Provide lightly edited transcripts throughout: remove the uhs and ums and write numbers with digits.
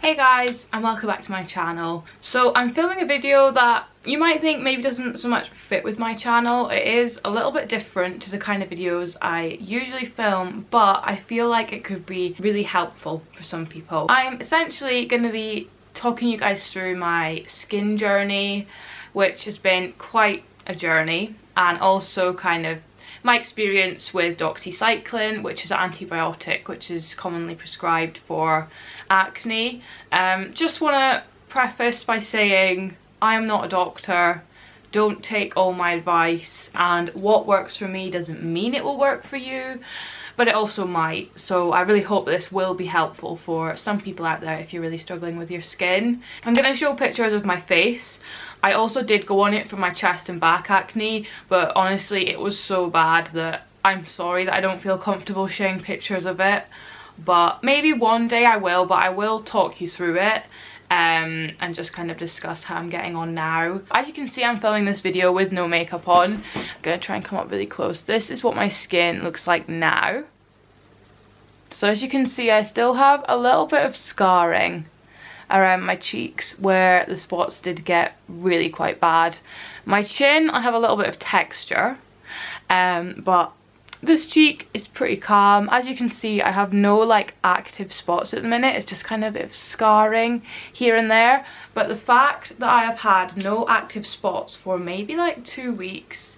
Hey guys, and welcome back to my channel. So I'm filming a video that you might think maybe doesn't so much fit with my channel. It is a little bit different to the kind of videos I usually film, but I feel like it could be really helpful for some people. I'm essentially going to be talking you guys through my skin journey, which has been quite a journey, and also kind of my experience with Doxycycline, which is an antibiotic which is commonly prescribed for acne. Just want to preface by saying I am not a doctor. Don't take all my advice, and what works for me doesn't mean it will work for you, but it also might. So I really hope this will be helpful for some people out there if you're really struggling with your skin. I'm going to show pictures of my face. I also did go on it for my chest and back acne, but honestly it was so bad that I'm sorry that I don't feel comfortable sharing pictures of it. But maybe one day I will, but I will talk you through it and just kind of discuss how I'm getting on now. As you can see, I'm filming this video with no makeup on. I'm gonna try and come up really close. This is what my skin looks like now. So as you can see, I still have a little bit of scarring around my cheeks where the spots did get really quite bad. My chin, I have a little bit of texture, but this cheek is pretty calm. As you can see, I have no like active spots at the minute. It's just kind of a bit of scarring here and there, but the fact that I have had no active spots for maybe like 2 weeks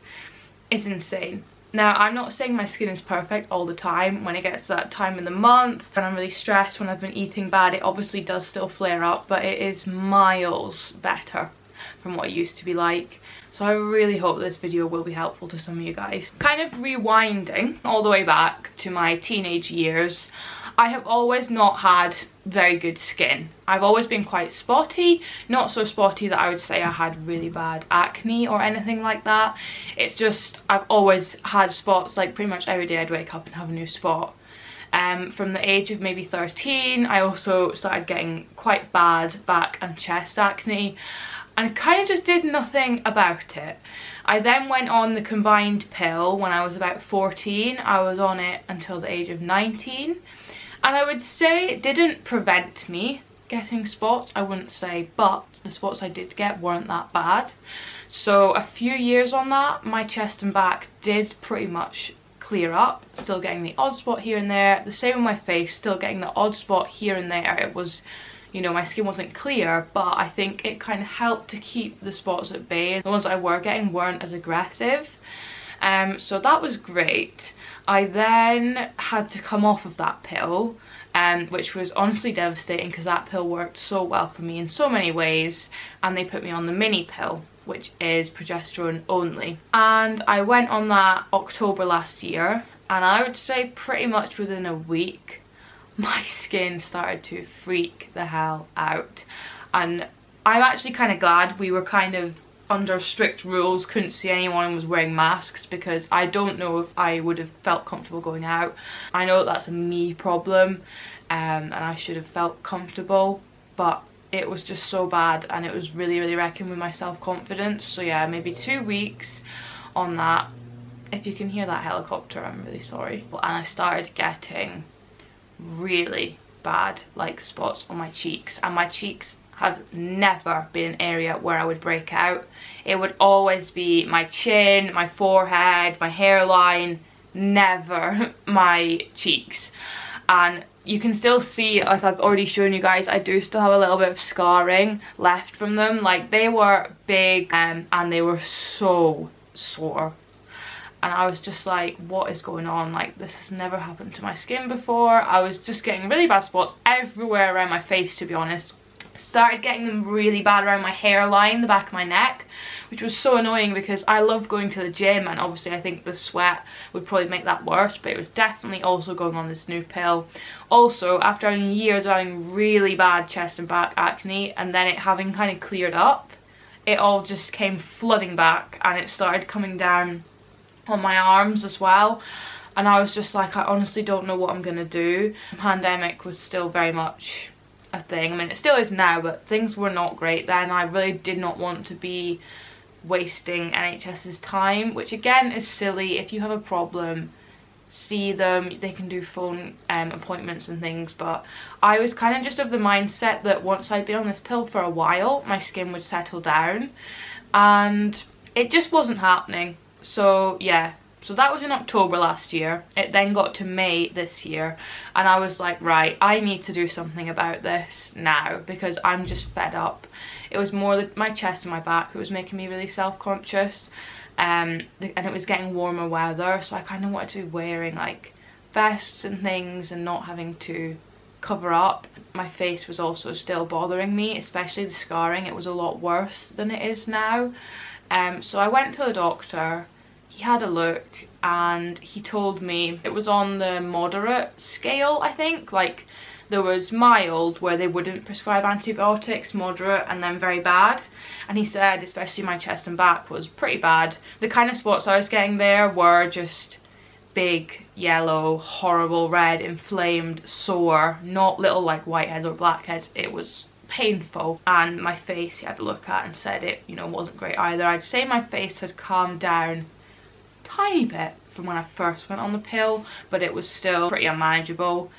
is insane. Now, I'm not saying my skin is perfect all the time. When it gets to that time in the month, when I'm really stressed, when I've been eating bad, it obviously does still flare up, but it is miles better from what it used to be like. So I really hope this video will be helpful to some of you guys. Kind of rewinding all the way back to my teenage years, I have always not had very good skin. I've always been quite spotty, not so spotty that I would say I had really bad acne or anything like that. It's just I've always had spots, like pretty much every day I'd wake up and have a new spot. From the age of maybe 13, I also started getting quite bad back and chest acne, and kind of just did nothing about it. I then went on the combined pill when I was about 14. I was on it until the age of 19. And I would say it didn't prevent me getting spots, I wouldn't say, but the spots I did get weren't that bad. So a few years on that, my chest and back did pretty much clear up, still getting the odd spot here and there. The same with my face, still getting the odd spot here and there. It was, you know, my skin wasn't clear, but I think it kind of helped to keep the spots at bay. The ones I were getting weren't as aggressive. So that was great. I then had to come off of that pill, which was honestly devastating because that pill worked so well for me in so many ways, and they put me on the mini pill, which is progesterone only. And I went on that October last year, and I would say pretty much within a week my skin started to freak the hell out. And I'm actually kind of glad we were kind of under strict rules, couldn't see anyone and was wearing masks, because I don't know if I would have felt comfortable going out. I know that's a me problem, and I should have felt comfortable, but it was just so bad, and it was really wrecking with my self-confidence. So yeah, maybe 2 weeks on that. If you can hear that helicopter, I'm really sorry. And I started getting really bad like spots on my cheeks, and my cheeks have never been an area where I would break out. It would always be my chin, my forehead, my hairline, never my cheeks. And you can still see, like I've already shown you guys, I do still have a little bit of scarring left from them. Like they were big, and they were so sore. And I was just like, what is going on? Like, this has never happened to my skin before. I was just getting really bad spots everywhere around my face, to be honest. Started getting them really bad around my hairline, the back of my neck, which was so annoying because I love going to the gym, and obviously I think the sweat would probably make that worse, but it was definitely also going on this new pill. Also, after having years of having really bad chest and back acne, and then it having kind of cleared up, it all just came flooding back, and it started coming down on my arms as well. And I was just like, I honestly don't know what I'm gonna do. The pandemic was still very much a thing. I mean, it still is now, but things were not great then. I really did not want to be wasting NHS's time, which again is silly. If you have a problem, see them, they can do phone appointments and things, but I was kind of just of the mindset that once I'd been on this pill for a while, my skin would settle down, and it just wasn't happening. So yeah, so that was in October last year. It then got to May this year, and I was like, right, I need to do something about this now, because I'm just fed up. It was more my chest and my back that was making me really self-conscious, and it was getting warmer weather, so I kind of wanted to be wearing like vests and things and not having to cover up. My face was also still bothering me, especially the scarring. It was a lot worse than it is now. So I went to the doctor. He had a look and he told me it was on the moderate scale, I think. Like, there was mild, where they wouldn't prescribe antibiotics, moderate, and then very bad. And he said especially my chest and back was pretty bad. The kind of spots I was getting there were just big, yellow, horrible, red, inflamed, sore, not little like whiteheads or blackheads. It was painful. And my face he had to look at and said it, you know, wasn't great either. I'd say my face had calmed down tiny bit from when I first went on the pill, but it was still pretty unmanageable.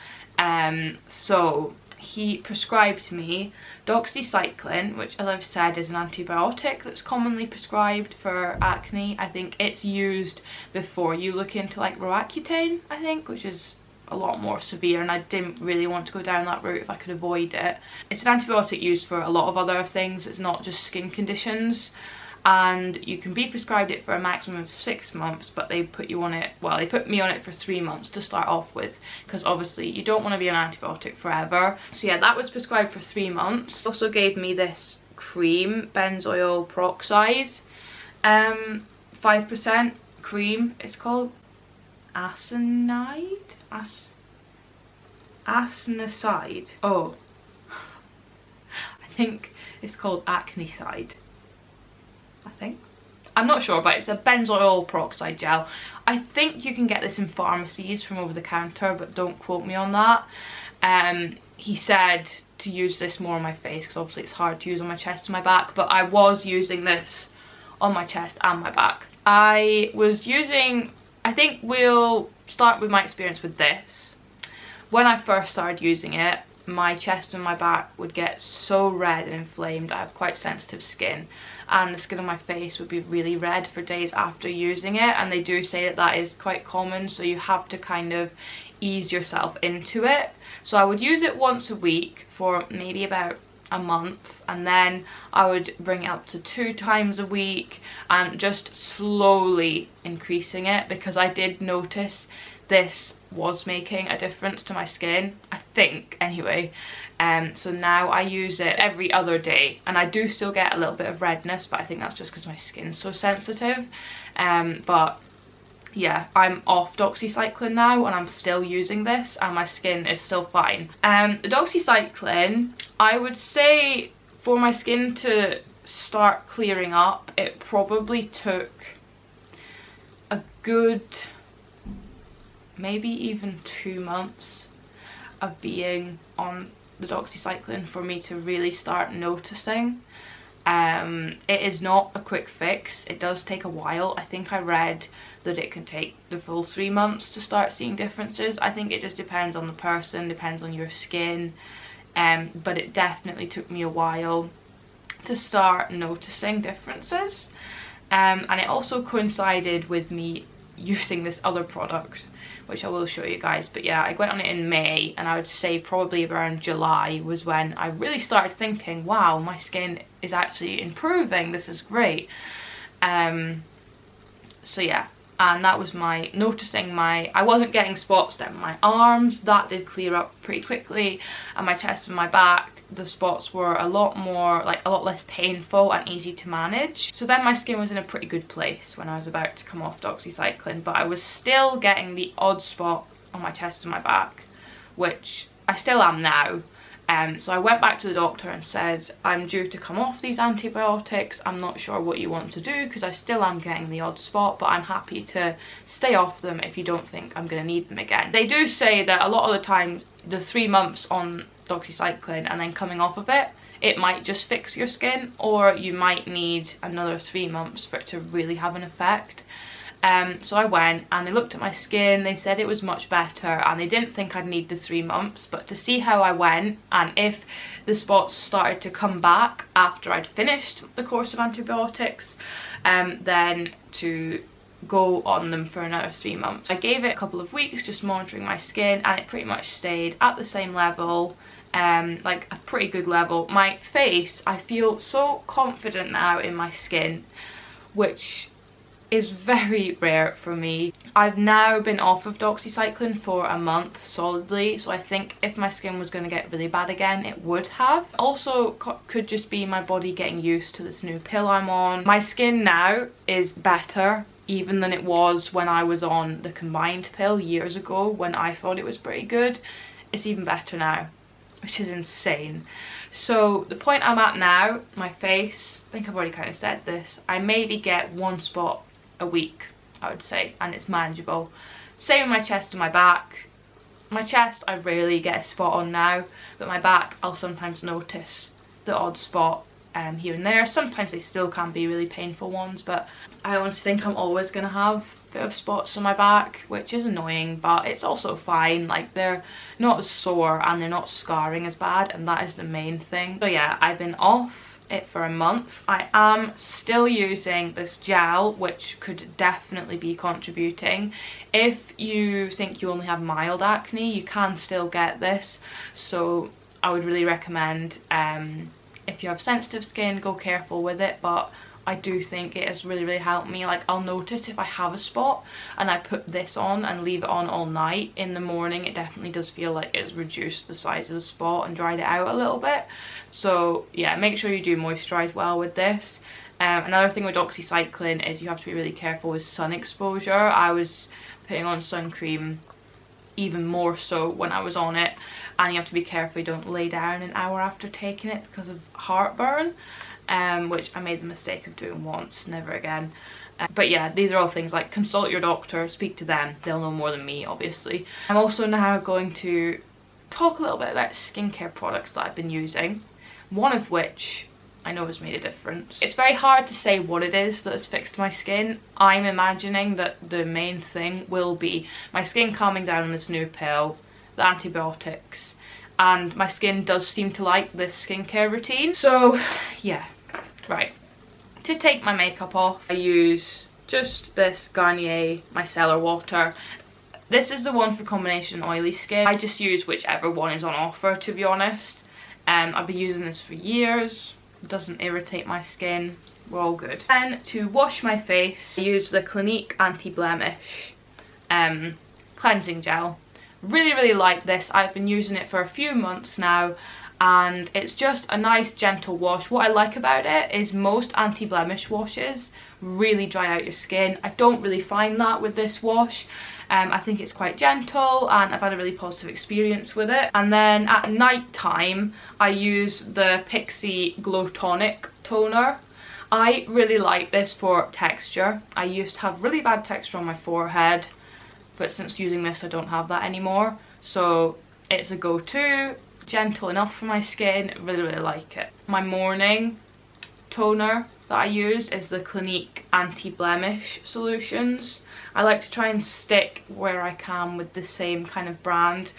So he prescribed me Doxycycline, which, as I've said, is an antibiotic that's commonly prescribed for acne. I think it's used before you look into like Roaccutane, I think, which is a lot more severe, and I didn't really want to go down that route if I could avoid it. It's an antibiotic used for a lot of other things. It's not just skin conditions, and you can be prescribed it for a maximum of 6 months, but they put you on it, well, they put me on it for 3 months to start off with, because obviously you don't want to be on antibiotic forever. So yeah, that was prescribed for 3 months. Also gave me this cream, benzoyl peroxide, 5% cream. It's called acnecide. Oh, I think it's called acnecide. I think. I'm not sure, but it's a benzoyl peroxide gel. I think you can get this in pharmacies from over the counter, but don't quote me on that. He said to use this more on my face, because obviously it's hard to use on my chest and my back, but I was using this on my chest and my back. I was using, I think we'll start with my experience with this. When I first started using it, my chest and my back would get so red and inflamed. I have quite sensitive skin, and the skin on my face would be really red for days after using it, and they do say that that is quite common, so you have to kind of ease yourself into it. So I would use it once a week for maybe about a month, and then I would bring it up to 2 times a week and just slowly increasing it, because I did notice this was making a difference to my skin, I think, anyway. So now I use it every other day, and I do still get a little bit of redness, but I think that's just because my skin's so sensitive. But yeah, I'm off Doxycycline now, and I'm still using this, and my skin is still fine. The Doxycycline, I would say for my skin to start clearing up, it probably took a good maybe even 2 months of being on the Doxycycline for me to really start noticing. It is not a quick fix. It does take a while. I think I read that it can take the full 3 months to start seeing differences. I think it just depends on the person, depends on your skin, but it definitely took me a while to start noticing differences. And it also coincided with me using this other product, which I will show you guys. But yeah, I went on it in May, and I would say probably around July was when I really started thinking, wow, my skin is actually improving, this is great. So yeah, and that was my noticing I wasn't getting spots down my arms. That did clear up pretty quickly, and my chest and my back, the spots were a lot less painful and easy to manage. So then my skin was in a pretty good place when I was about to come off Doxycycline, but I was still getting the odd spot on my chest and my back, which I still am now. So I went back to the doctor and said, I'm due to come off these antibiotics. I'm not sure what you want to do, because I still am getting the odd spot, but I'm happy to stay off them if you don't think I'm going to need them again. They do say that a lot of the time, the 3 months on Doxycycline and then coming off of it, it might just fix your skin, or you might need another 3 months for it to really have an effect. So I went and they looked at my skin, they said it was much better, and they didn't think I'd need the 3 months, but to see how I went and if the spots started to come back after I'd finished the course of antibiotics, then to go on them for another 3 months. I gave it a couple of weeks just monitoring my skin, and it pretty much stayed at the same level, like a pretty good level. My face, I feel so confident now in my skin, which is very rare for me. I've now been off of Doxycycline for a month solidly, so I think if my skin was going to get really bad again, it would have. Also could just be my body getting used to this new pill I'm on. My skin now is better even than it was when I was on the combined pill years ago, when I thought it was pretty good. It's even better now, which is insane. So the point I'm at now, my face, I think I've already kind of said this, I maybe get 1 spot a week, I would say, and it's manageable. Same with my chest and my back. My chest I rarely get a spot on now, but my back I'll sometimes notice the odd spot here and there. Sometimes they still can be really painful ones, but I honestly think I'm always going to have a bit of spots on my back, which is annoying, but it's also fine. Like, they're not as sore and they're not scarring as bad, and that is the main thing. So yeah, I've been off it for a month. I am still using this gel, which could definitely be contributing. If you think you only have mild acne, you can still get this, so I would really recommend, if you have sensitive skin, go careful with it, but I do think it has really helped me. Like, I'll notice if I have a spot and I put this on and leave it on all night, in the morning it definitely does feel like it's reduced the size of the spot and dried it out a little bit. So yeah, make sure you do moisturize well with this. Another thing with Doxycycline is you have to be really careful with sun exposure. I was putting on sun cream even more so when I was on it, and you have to be careful you don't lay down an hour after taking it because of heartburn, which I made the mistake of doing once, never again. But yeah, these are all things like, consult your doctor, speak to them, they'll know more than me obviously. I'm also now going to talk a little bit about skincare products that I've been using, one of which I know has made a difference. It's very hard to say what it is that has fixed my skin. I'm imagining that the main thing will be my skin calming down on this new pill, the antibiotics, and my skin does seem to like this skincare routine. So yeah, right. To take my makeup off, I use just this Garnier micellar water. This is the one for combination oily skin. I just use whichever one is on offer, to be honest. I've been using this for years. It doesn't irritate my skin. We're all good. Then to wash my face, I use the Clinique Anti-Blemish cleansing gel. Really like this. I've been using it for a few months now, and it's just a nice gentle wash. What I like about it is most anti-blemish washes really dry out your skin. I don't really find that with this wash. I think it's quite gentle, and I've had a really positive experience with it. And then at night time, I use the Pixi Glow Tonic toner. I really like this for texture. I used to have really bad texture on my forehead, but since using this I don't have that anymore. So it's a go-to, gentle enough for my skin, really like it. My morning toner that I use is the Clinique Anti-Blemish Solutions. I like to try and stick where I can with the same kind of brand,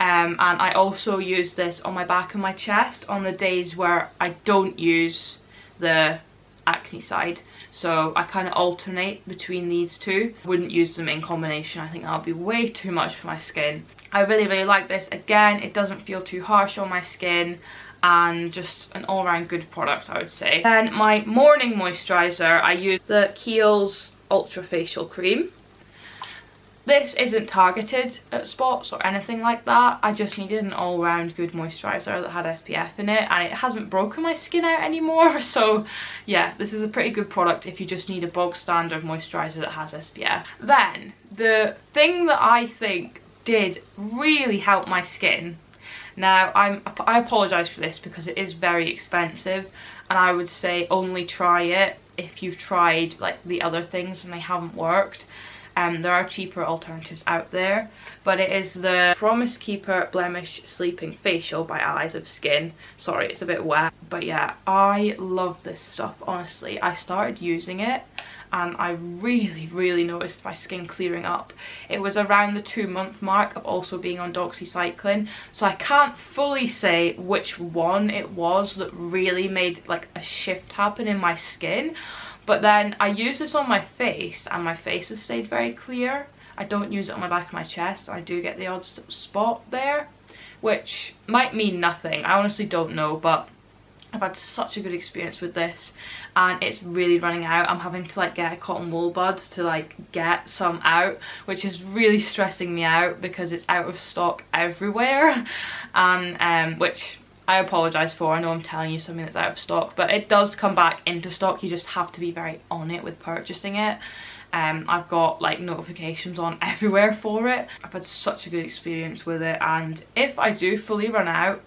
and I also use this on my back and my chest on the days where I don't use the acnecide. So I kind of alternate between these two. I wouldn't use them in combination, I think that would be way too much for my skin. I really like this. Again, it doesn't feel too harsh on my skin, and just an all-round good product, I would say. Then my morning moisturizer, I use the Kiehl's Ultra Facial Cream. This isn't targeted at spots or anything like that. I just needed an all-round good moisturizer that had SPF in it, and it hasn't broken my skin out anymore. So yeah, this is a pretty good product if you just need a bog standard moisturizer that has SPF. Then the thing that I think did really help my skin, now I apologise for this because it is very expensive, and I would say only try it if you've tried like the other things and they haven't worked. There are cheaper alternatives out there, but it is the Promise Keeper Blemish Sleeping Facial by Allies of Skin. Sorry, it's a bit wet, but yeah, I love this stuff, honestly. I started using it and I really noticed my skin clearing up. It was around the 2-month mark of also being on Doxycycline, so I can't fully say which one it was that really made like a shift happen in my skin, but then I used this on my face and my face has stayed very clear. I don't use it on my back of my chest, and I do get the odd spot there, which might mean nothing. I honestly don't know, but I've had such a good experience with this, and it's really running out. I'm having to like get a cotton wool bud to like get some out, which is really stressing me out because it's out of stock everywhere, and which I apologise for. I know I'm telling you something that's out of stock, but it does come back into stock. You just have to be very on it with purchasing it. I've got like notifications on everywhere for it. I've had such a good experience with it, and if I do fully run out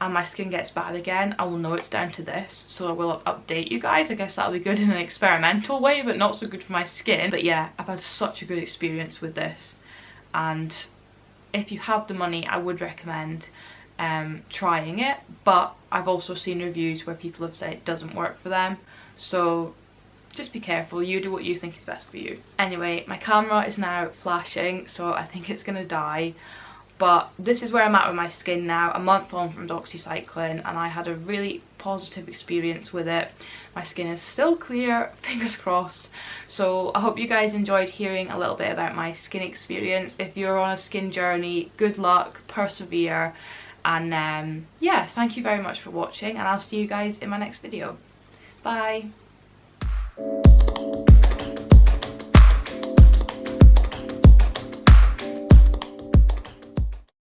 and my skin gets bad again, I will know it's down to this, so I will update you guys. I guess that'll be good in an experimental way, but not so good for my skin. But yeah, I've had such a good experience with this, and if you have the money, I would recommend trying it. But I've also seen reviews where people have said it doesn't work for them, so just be careful. You do what you think is best for you. Anyway, my camera is now flashing, so I think it's gonna die. But this is where I'm at with my skin now, a month on from Doxycycline, and I had a really positive experience with it. My skin is still clear, fingers crossed. So I hope you guys enjoyed hearing a little bit about my skin experience. If you're on a skin journey, good luck, persevere, and yeah, thank you very much for watching, and I'll see you guys in my next video. Bye.